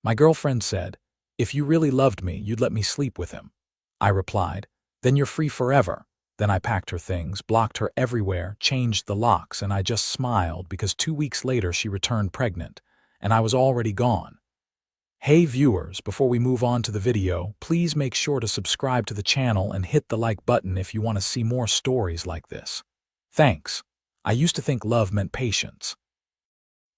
My girlfriend said, "If you really loved me, you'd let me sleep with him." I replied, "Then you're free forever." Then I packed her things, blocked her everywhere, changed the locks, and I just smiled because 2 weeks later she returned pregnant, and I was already gone. Hey viewers, before we move on to the video, please make sure to subscribe to the channel and hit the like button if you want to see more stories like this. Thanks. I used to think love meant patience.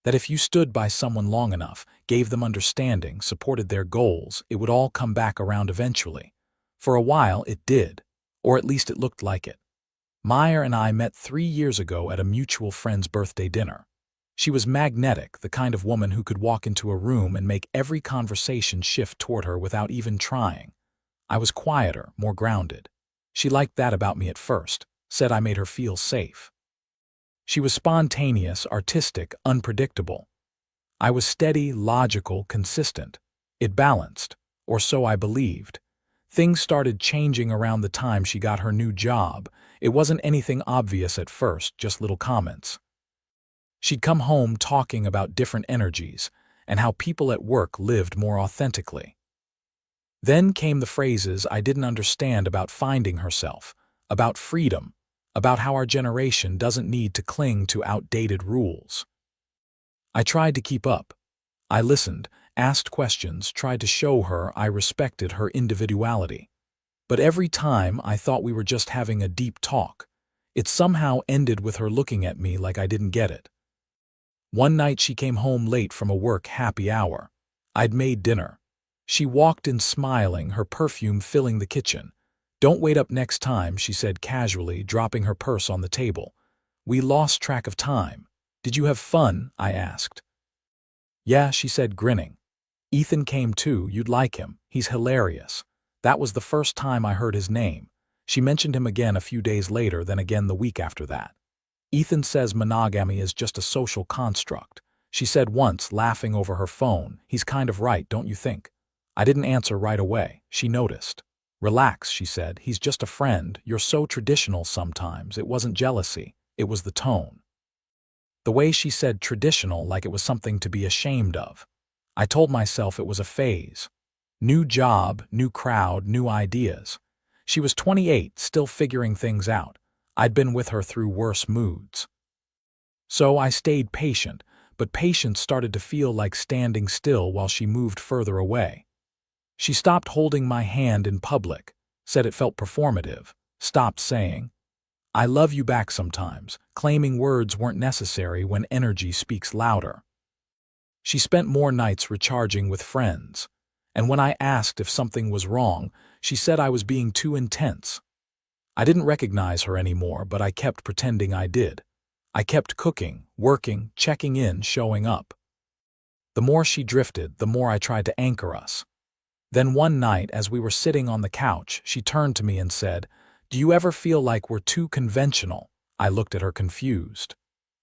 That if you stood by someone long enough, gave them understanding, supported their goals, it would all come back around eventually. For a while, it did, or at least it looked like it. Maya and I met 3 years ago at a mutual friend's birthday dinner. She was magnetic, the kind of woman who could walk into a room and make every conversation shift toward her without even trying. I was quieter, more grounded. She liked that about me at first, said I made her feel safe. She was spontaneous, artistic, unpredictable. I was steady, logical, consistent. It balanced, or so I believed. Things started changing around the time she got her new job. It wasn't anything obvious at first, just little comments. She'd come home talking about different energies and how people at work lived more authentically. Then came the phrases I didn't understand about finding herself, about freedom, about how our generation doesn't need to cling to outdated rules. I tried to keep up. I listened, asked questions, tried to show her I respected her individuality. But every time I thought we were just having a deep talk, it somehow ended with her looking at me like I didn't get it. One night she came home late from a work happy hour. I'd made dinner. She walked in smiling, her perfume filling the kitchen. "Don't wait up next time," she said casually, dropping her purse on the table. We lost track of time. "Did you have fun?" I asked. "Yeah," she said, grinning. "Ethan came too, you'd like him. He's hilarious." That was the first time I heard his name. She mentioned him again a few days later, then again the week after that. "Ethan says monogamy is just a social construct," she said once, laughing over her phone. "He's kind of right, don't you think?" I didn't answer right away. She noticed. "Relax," she said. "He's just a friend. You're so traditional sometimes." It wasn't jealousy. It was the tone. The way she said traditional, like it was something to be ashamed of. I told myself it was a phase. New job, new crowd, new ideas. She was 28, still figuring things out. I'd been with her through worse moods. So I stayed patient, but patience started to feel like standing still while she moved further away. She stopped holding my hand in public, said it felt performative, stopped saying, "I love you" back sometimes, claiming words weren't necessary when energy speaks louder. She spent more nights recharging with friends, and when I asked if something was wrong, she said I was being too intense. I didn't recognize her anymore, but I kept pretending I did. I kept cooking, working, checking in, showing up. The more she drifted, the more I tried to anchor us. Then one night, as we were sitting on the couch, she turned to me and said, "Do you ever feel like we're too conventional?" I looked at her confused.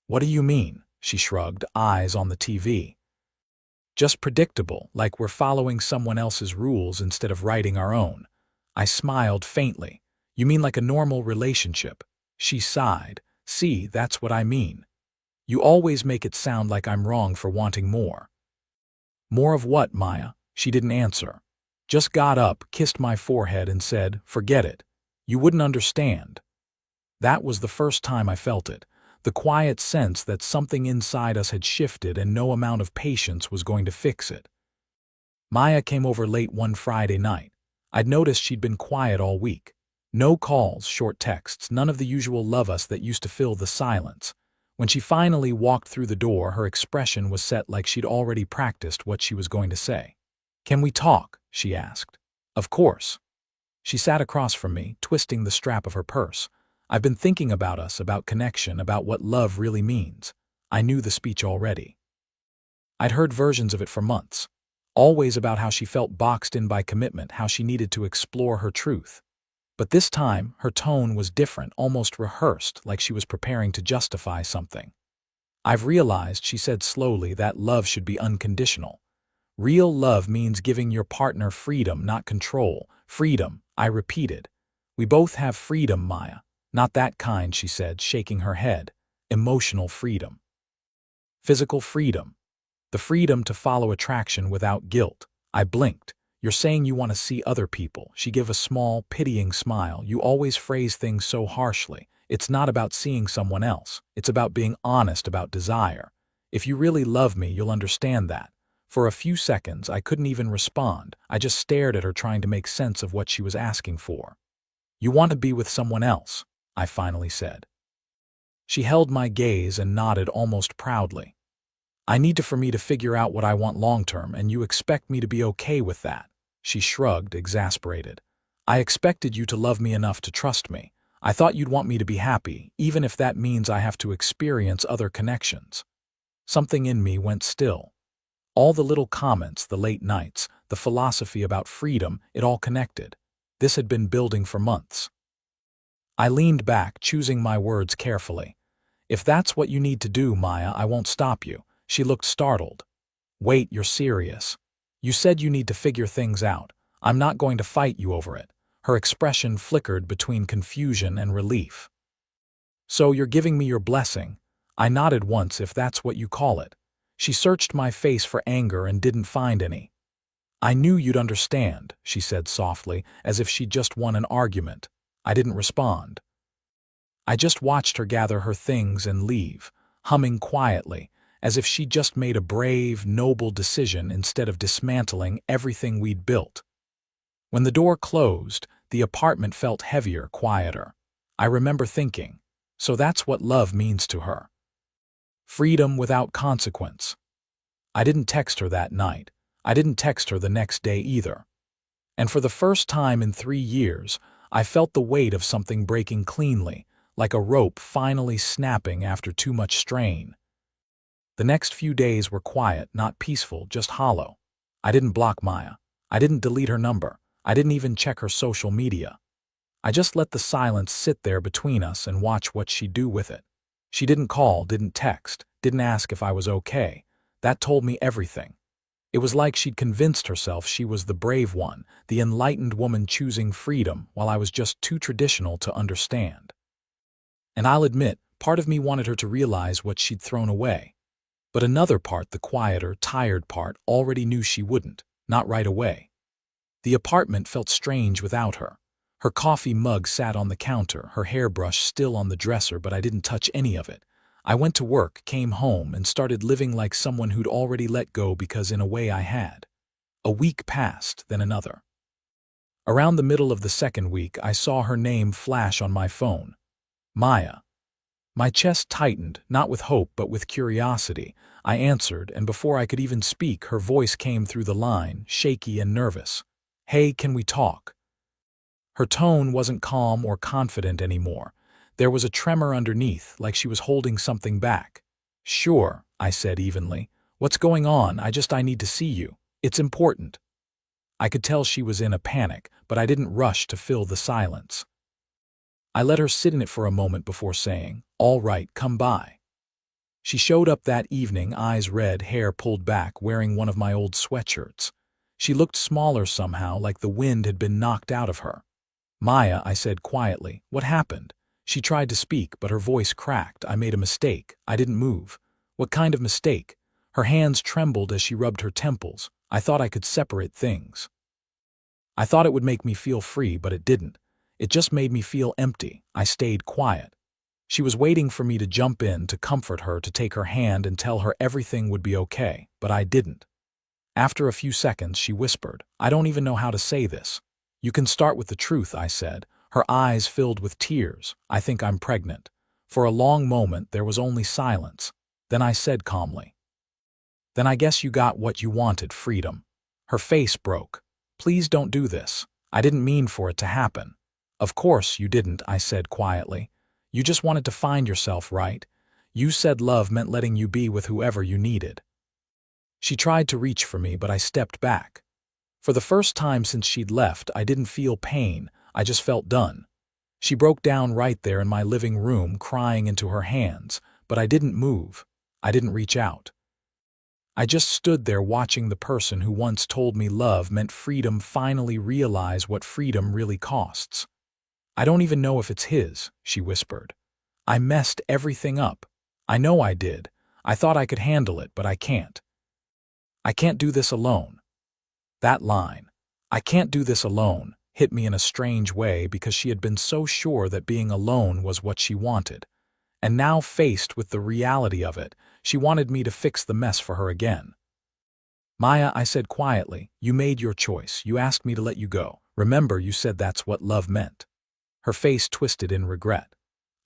"What do you mean?" She shrugged, eyes on the TV. "Just predictable, like we're following someone else's rules instead of writing our own." I smiled faintly. "You mean like a normal relationship?" She sighed. "See, that's what I mean. You always make it sound like I'm wrong for wanting more." "More of what, Maya?" She didn't answer. Just got up, kissed my forehead, and said, "Forget it. You wouldn't understand." That was the first time I felt it, the quiet sense that something inside us had shifted and no amount of patience was going to fix it. Maya came over late one Friday night. I'd noticed she'd been quiet all week. No calls, short texts, none of the usual love us that used to fill the silence. When she finally walked through the door, her expression was set like she'd already practiced what she was going to say. "Can we talk?" she asked. "Of course." She sat across from me, twisting the strap of her purse. "I've been thinking about us, about connection, about what love really means." I knew the speech already. I'd heard versions of it for months. Always about how she felt boxed in by commitment, how she needed to explore her truth. But this time, her tone was different, almost rehearsed, like she was preparing to justify something. "I've realized," she said slowly, "that love should be unconditional. Real love means giving your partner freedom, not control." "Freedom," I repeated. "We both have freedom, Maya." "Not that kind," she said, shaking her head. "Emotional freedom. Physical freedom. The freedom to follow attraction without guilt. I blinked. You're saying you want to see other people. She gave a small, pitying smile. You always phrase things so harshly. It's not about seeing someone else. It's about being honest about desire. If you really love me, you'll understand that. For a few seconds, I couldn't even respond. I just stared at her, trying to make sense of what she was asking for. You want to be with someone else, I finally said. She held my gaze and nodded almost proudly. I need for me to figure out what I want long-term, and you expect me to be okay with that. She shrugged, exasperated. I expected you to love me enough to trust me. I thought you'd want me to be happy, even if that means I have to experience other connections. Something in me went still. All the little comments, the late nights, the philosophy about freedom, it all connected. This had been building for months. I leaned back, choosing my words carefully. If that's what you need to do, Maya, I won't stop you. She looked startled. Wait, you're serious? You said you need to figure things out. I'm not going to fight you over it. Her expression flickered between confusion and relief. So you're giving me your blessing? I nodded once, if that's what you call it. She searched my face for anger and didn't find any. I knew you'd understand, she said softly, as if she'd just won an argument. I didn't respond. I just watched her gather her things and leave, humming quietly, as if she'd just made a brave, noble decision instead of dismantling everything we'd built. When the door closed, the apartment felt heavier, quieter. I remember thinking, so that's what love means to her. Freedom without consequence. I didn't text her that night. I didn't text her the next day either. And for the first time in 3 years, I felt the weight of something breaking cleanly, like a rope finally snapping after too much strain. The next few days were quiet, not peaceful, just hollow. I didn't block Maya. I didn't delete her number. I didn't even check her social media. I just let the silence sit there between us and watch what she'd do with it. She didn't call, didn't text, didn't ask if I was okay. That told me everything. It was like she'd convinced herself she was the brave one, the enlightened woman choosing freedom, while I was just too traditional to understand. And I'll admit, part of me wanted her to realize what she'd thrown away. But another part, the quieter, tired part, already knew she wouldn't, not right away. The apartment felt strange without her. Her coffee mug sat on the counter, her hairbrush still on the dresser, but I didn't touch any of it. I went to work, came home, and started living like someone who'd already let go because in a way I had. A week passed, then another. Around the middle of the second week, I saw her name flash on my phone. Maya. My chest tightened, not with hope but with curiosity. I answered, and before I could even speak, her voice came through the line, shaky and nervous. Hey, can we talk? Her tone wasn't calm or confident anymore. There was a tremor underneath, like she was holding something back. Sure, I said evenly. What's going on? I need to see you. It's important. I could tell she was in a panic, but I didn't rush to fill the silence. I let her sit in it for a moment before saying, all right, come by. She showed up that evening, eyes red, hair pulled back, wearing one of my old sweatshirts. She looked smaller somehow, like the wind had been knocked out of her. Maya, I said quietly, what happened? She tried to speak, but her voice cracked. I made a mistake. I didn't move. What kind of mistake? Her hands trembled as she rubbed her temples. I thought I could separate things. I thought it would make me feel free, but it didn't. It just made me feel empty. I stayed quiet. She was waiting for me to jump in, to comfort her, to take her hand and tell her everything would be okay, but I didn't. After a few seconds, she whispered, I don't even know how to say this. You can start with the truth, I said. Her eyes filled with tears. I think I'm pregnant. For a long moment, there was only silence. Then I said calmly, then I guess you got what you wanted, freedom. Her face broke. Please don't do this. I didn't mean for it to happen. Of course you didn't, I said quietly. You just wanted to find yourself, right? You said love meant letting you be with whoever you needed. She tried to reach for me, but I stepped back. For the first time since she'd left, I didn't feel pain. I just felt done. She broke down right there in my living room, crying into her hands, but I didn't move. I didn't reach out. I just stood there watching the person who once told me love meant freedom finally realize what freedom really costs. I don't even know if it's his, she whispered. I messed everything up. I know I did. I thought I could handle it, but I can't. I can't do this alone. That line, I can't do this alone, hit me in a strange way because she had been so sure that being alone was what she wanted. And now, faced with the reality of it, she wanted me to fix the mess for her again. Maya, I said quietly, you made your choice. You asked me to let you go. Remember, you said that's what love meant. Her face twisted in regret.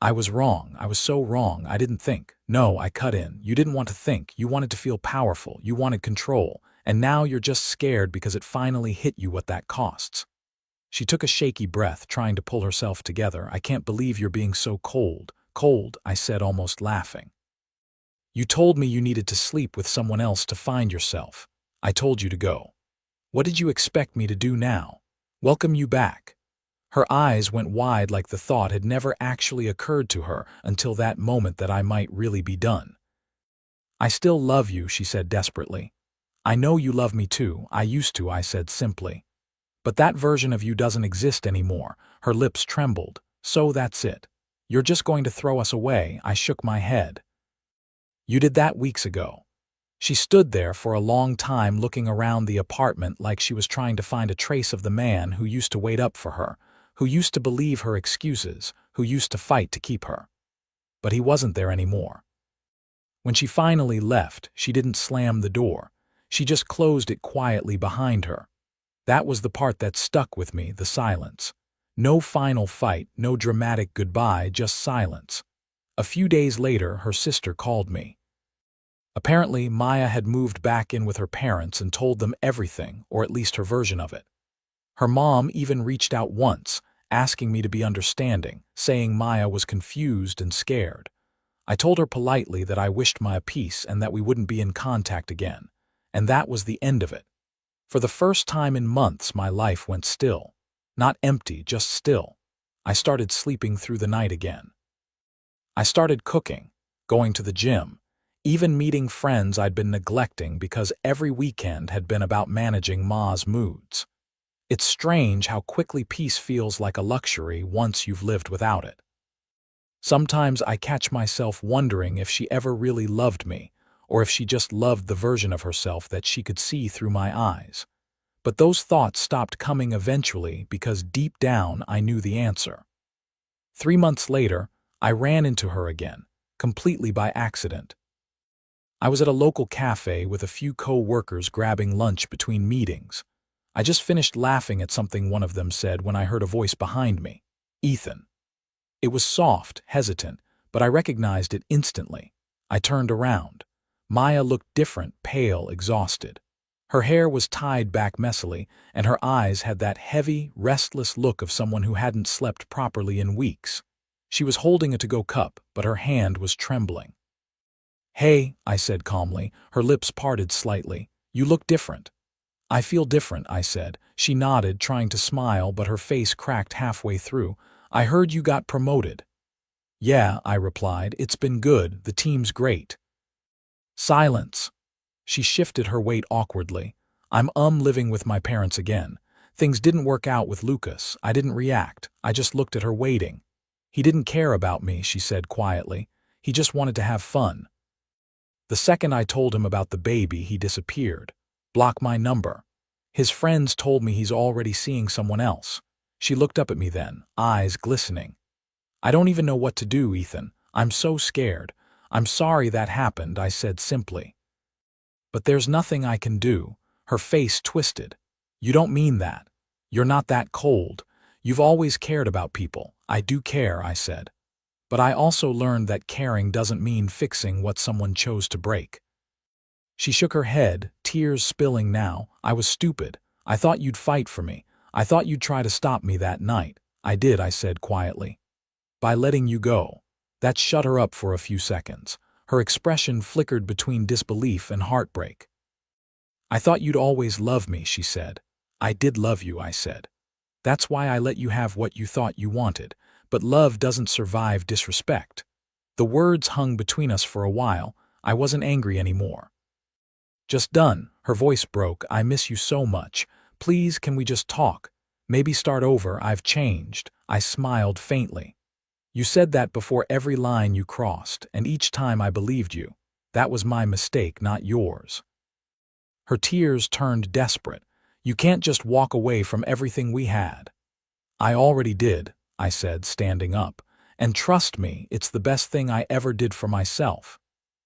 I was wrong. I was so wrong. I didn't think. No, I cut in. You didn't want to think. You wanted to feel powerful. You wanted control. And now you're just scared because it finally hit you what that costs. She took a shaky breath, trying to pull herself together. I can't believe you're being so cold. Cold, I said, almost laughing. You told me you needed to sleep with someone else to find yourself. I told you to go. What did you expect me to do now? Welcome you back? Her eyes went wide like the thought had never actually occurred to her until that moment that I might really be done. I still love you, she said desperately. I know you love me too. I used to, I said simply. But that version of you doesn't exist anymore. Her lips trembled. So that's it. You're just going to throw us away. I shook my head. You did that weeks ago. She stood there for a long time looking around the apartment like she was trying to find a trace of the man who used to wait up for her, who used to believe her excuses, who used to fight to keep her. But he wasn't there anymore. When she finally left, she didn't slam the door. She just closed it quietly behind her. That was the part that stuck with me, the silence. No final fight, no dramatic goodbye, just silence. A few days later, her sister called me. Apparently, Maya had moved back in with her parents and told them everything, or at least her version of it. Her mom even reached out once, asking me to be understanding, saying Maya was confused and scared. I told her politely that I wished Maya peace and that we wouldn't be in contact again. And that was the end of it. For the first time in months, my life went still. Not empty, just still. I started sleeping through the night again. I started cooking, going to the gym, even meeting friends I'd been neglecting because every weekend had been about managing Ma's moods. It's strange how quickly peace feels like a luxury once you've lived without it. Sometimes I catch myself wondering if she ever really loved me, or if she just loved the version of herself that she could see through my eyes. But those thoughts stopped coming eventually because deep down I knew the answer. 3 months later, I ran into her again, completely by accident. I was at a local cafe with a few co-workers grabbing lunch between meetings. I just finished laughing at something one of them said when I heard a voice behind me. Ethan. It was soft, hesitant, but I recognized it instantly. I turned around. Maya looked different, pale, exhausted. Her hair was tied back messily, and her eyes had that heavy, restless look of someone who hadn't slept properly in weeks. She was holding a to-go cup, but her hand was trembling. Hey, I said calmly, her lips parted slightly. You look different. I feel different, I said. She nodded, trying to smile, but her face cracked halfway through. I heard you got promoted. Yeah, I replied. It's been good. The team's great. Silence. She shifted her weight awkwardly. I'm living with my parents again. Things didn't work out with Lucas. I didn't react. I just looked at her waiting. He didn't care about me, she said quietly. He just wanted to have fun. The second I told him about the baby, he disappeared. Block my number. His friends told me he's already seeing someone else. She looked up at me then, eyes glistening. I don't even know what to do, Ethan. I'm so scared. I'm sorry that happened, I said simply. But there's nothing I can do. Her face twisted. You don't mean that. You're not that cold. You've always cared about people. I do care, I said. But I also learned that caring doesn't mean fixing what someone chose to break. She shook her head, tears spilling now. I was stupid. I thought you'd fight for me. I thought you'd try to stop me that night. I did, I said quietly. By letting you go. That shut her up for a few seconds. Her expression flickered between disbelief and heartbreak. I thought you'd always love me, she said. I did love you, I said. That's why I let you have what you thought you wanted. But love doesn't survive disrespect. The words hung between us for a while. I wasn't angry anymore. Just done. Her voice broke. I miss you so much. Please, can we just talk? Maybe start over. I've changed. I smiled faintly. You said that before every line you crossed, and each time I believed you. That was my mistake, not yours. Her tears turned desperate. "You can't just walk away from everything we had." "I already did," I said, standing up. "And trust me, it's the best thing I ever did for myself."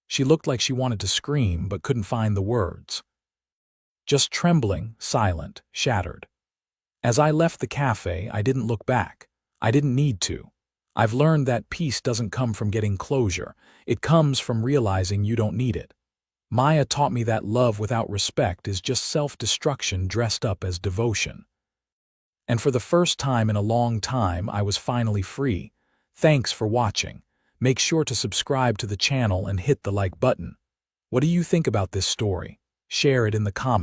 She looked like she wanted to scream but couldn't find the words. Just trembling, silent, shattered. As I left the cafe, I didn't look back. I didn't need to. I've learned that peace doesn't come from getting closure. It comes from realizing you don't need it. Maya taught me that love without respect is just self-destruction dressed up as devotion. And for the first time in a long time, I was finally free. Thanks for watching. Make sure to subscribe to the channel and hit the like button. What do you think about this story? Share it in the comments.